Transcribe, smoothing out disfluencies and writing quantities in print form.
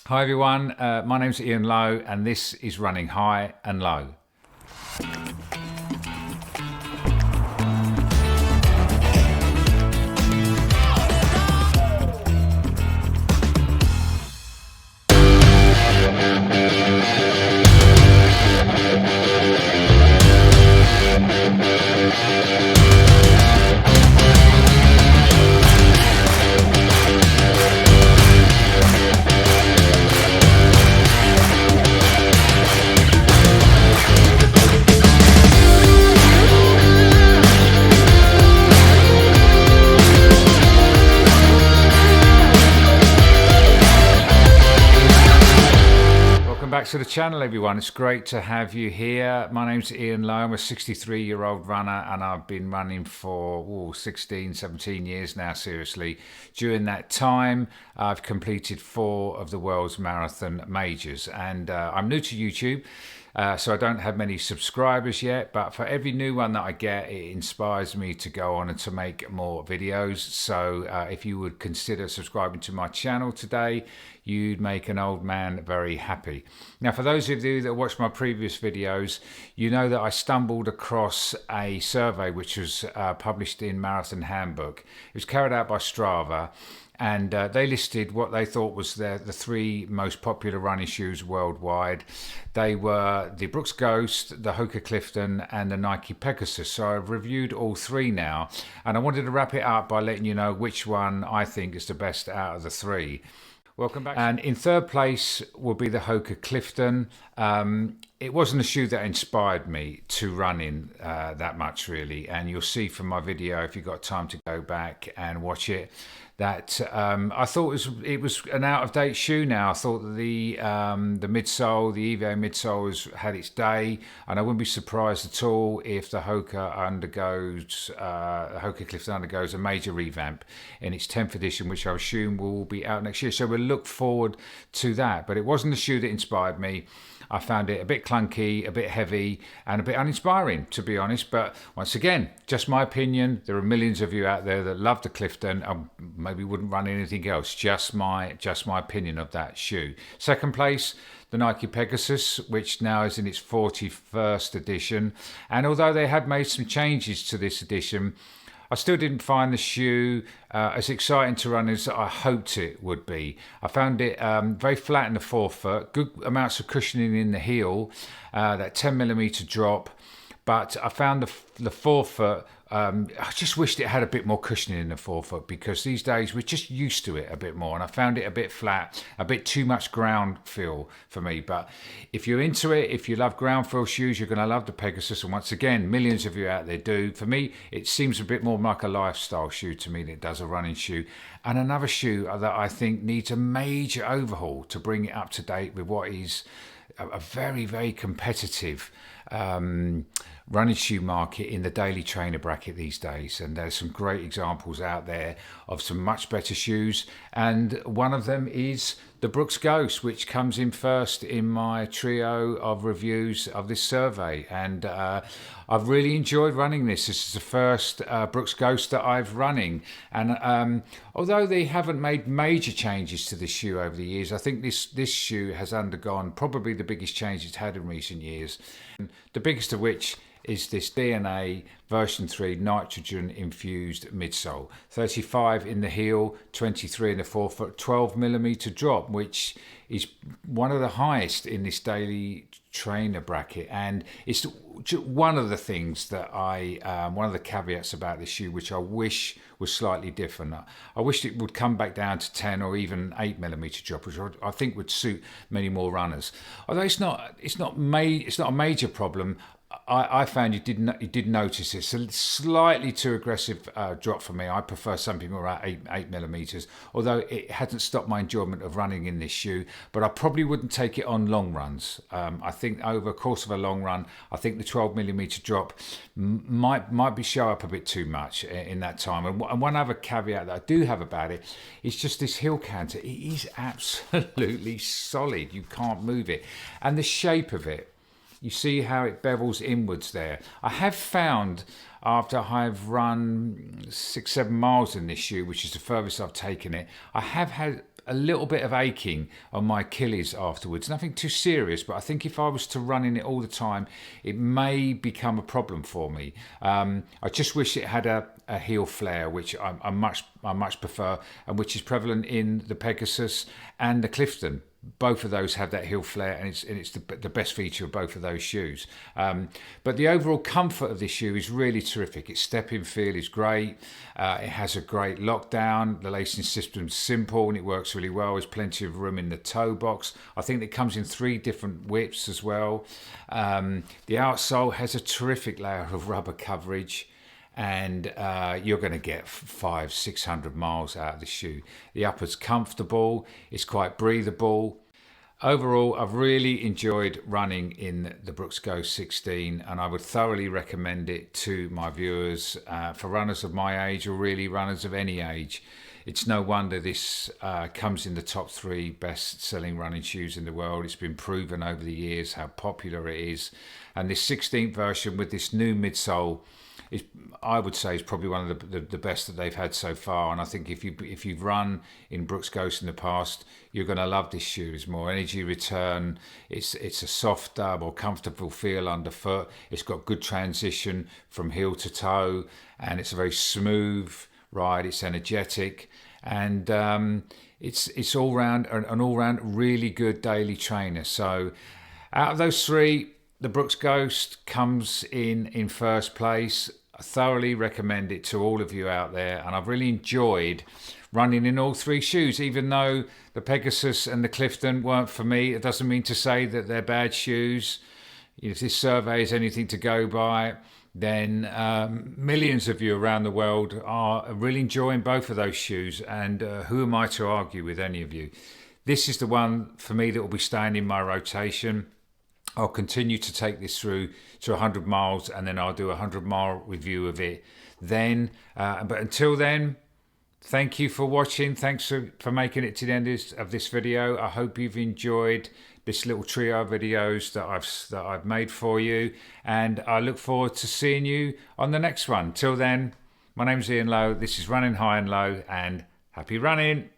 Hi everyone, my name's Ian Lowe and this is Running High and Low. Welcome back to the channel everyone, it's great to have you here. My name's Ian Lowe, I'm a 63-year-old runner and I've been running for 16, 17 years now, seriously. During that time I've completed 4 of the world's marathon majors and I'm new to YouTube. So I don't have many subscribers yet, but for every new one that I get, it inspires me to go on and to make more videos. So if you would consider subscribing to my channel today, you'd make an old man very happy. Now, for those of you that watched my previous videos, you know that I stumbled across a survey which was published in Marathon Handbook. It was carried out by Strava. And they listed what they thought was the 3 most popular running shoes worldwide. They were the Brooks Ghost, the Hoka Clifton and the Nike Pegasus. So I've reviewed all 3 now and I wanted to wrap it up by letting you know which one I think is the best out of the 3. Welcome back. And in third place will be the Hoka Clifton. It wasn't a shoe that inspired me to run in that much really, and you'll see from my video if you've got time to go back and watch it that I thought it was an out-of-date shoe now. I thought that the midsole, the Evo midsole had its day, and I wouldn't be surprised at all if the Hoka Clifton undergoes a major revamp in its 10th edition, which I assume will be out next year. So we'll look forward to that. But it wasn't a shoe that inspired me. I found it a bit clunky, a bit heavy, and a bit uninspiring, to be honest. But once again, just my opinion. There are millions of you out there that love the Clifton and maybe wouldn't run anything else. Just my opinion of that shoe. Second place, the Nike Pegasus, which now is in its 41st edition. And although they had made some changes to this edition, I still didn't find the shoe as exciting to run as I hoped it would be. I found it very flat in the forefoot, good amounts of cushioning in the heel, that 10mm drop, but I found the forefoot, I just wished it had a bit more cushioning in the forefoot because these days we're just used to it a bit more, and I found it a bit flat, a bit too much ground feel for me. But if you're into it, if you love ground feel shoes, you're going to love the Pegasus, and once again, millions of you out there do. For me, it seems a bit more like a lifestyle shoe to me than it does a running shoe. And another shoe that I think needs a major overhaul to bring it up to date with what is a very, very competitive running shoe market in the daily trainer bracket these days, and there's some great examples out there of some much better shoes, and one of them is the Brooks Ghost, which comes in first in my trio of reviews of this survey. And I've really enjoyed running this. This is the first Brooks Ghost that I've running, and although they haven't made major changes to this shoe over the years, I think this shoe has undergone probably the biggest change it's had in recent years, and the biggest of which is this DNA version 3 nitrogen infused midsole. 35 in the heel, 23 in the forefoot, 12mm drop, which is one of the highest in this daily trainer bracket. And it's one of the things that one of the caveats about this shoe which I wish was slightly different. I wish it would come back down to 10 or even 8mm drop, which I think would suit many more runners. Although it's not a major problem, I found you did notice it's a slightly too aggressive drop for me. I prefer something more around 8mm, although it hasn't stopped my enjoyment of running in this shoe. But I probably wouldn't take it on long runs. I think over the course of a long run, I think the 12mm drop might show up a bit too much in that time. And one other caveat that I do have about it is just this heel canter. It is absolutely solid. You can't move it, and the shape of it. You see how it bevels inwards there. I have found after I've run 6-7 miles in this shoe, which is the furthest I've taken it, I have had a little bit of aching on my Achilles afterwards. Nothing too serious, but I think if I was to run in it all the time, it may become a problem for me. I just wish it had a heel flare, which I much prefer, and which is prevalent in the Pegasus and the Clifton. Both of those have that heel flare, and it's the best feature of both of those shoes. But the overall comfort of this shoe is really terrific. Its step-in feel is great. It has a great lockdown. The lacing system's simple and it works really well. There's plenty of room in the toe box. I think it comes in 3 different widths as well. The outsole has a terrific layer of rubber coverage, and you're going to get 500-600 miles out of the shoe. The upper's comfortable, it's quite breathable. Overall, I've really enjoyed running in the Brooks Ghost 16, and I would thoroughly recommend it to my viewers, for runners of my age, or really runners of any age. It's no wonder this comes in the top 3 best-selling running shoes in the world. It's been proven over the years how popular it is. And this 16th version with this new midsole, I would say, is probably one of the best that they've had so far. And I think if you've run in Brooks Ghost in the past, you're going to love this shoe. It's more energy return. It's a softer, more comfortable feel underfoot. It's got good transition from heel to toe, and it's a very smooth ride. It's energetic, and it's all round an all round really good daily trainer. So out of those 3, the Brooks Ghost comes in first place. I thoroughly recommend it to all of you out there, and I've really enjoyed running in all 3 shoes. Even though the Pegasus and the Clifton weren't for me, it doesn't mean to say that they're bad shoes. If this survey is anything to go by, then millions of you around the world are really enjoying both of those shoes, and who am I to argue with any of you? This is the one for me that will be staying in my rotation. I'll continue to take this through to 100 miles, and then I'll do a 100-mile review of it then. But until then, thank you for watching. Thanks for making it to the end of this video. I hope you've enjoyed this little trio of videos that I've made for you, and I look forward to seeing you on the next one. Till then, my name's Ian Lowe. This is Running High and Low, and happy running.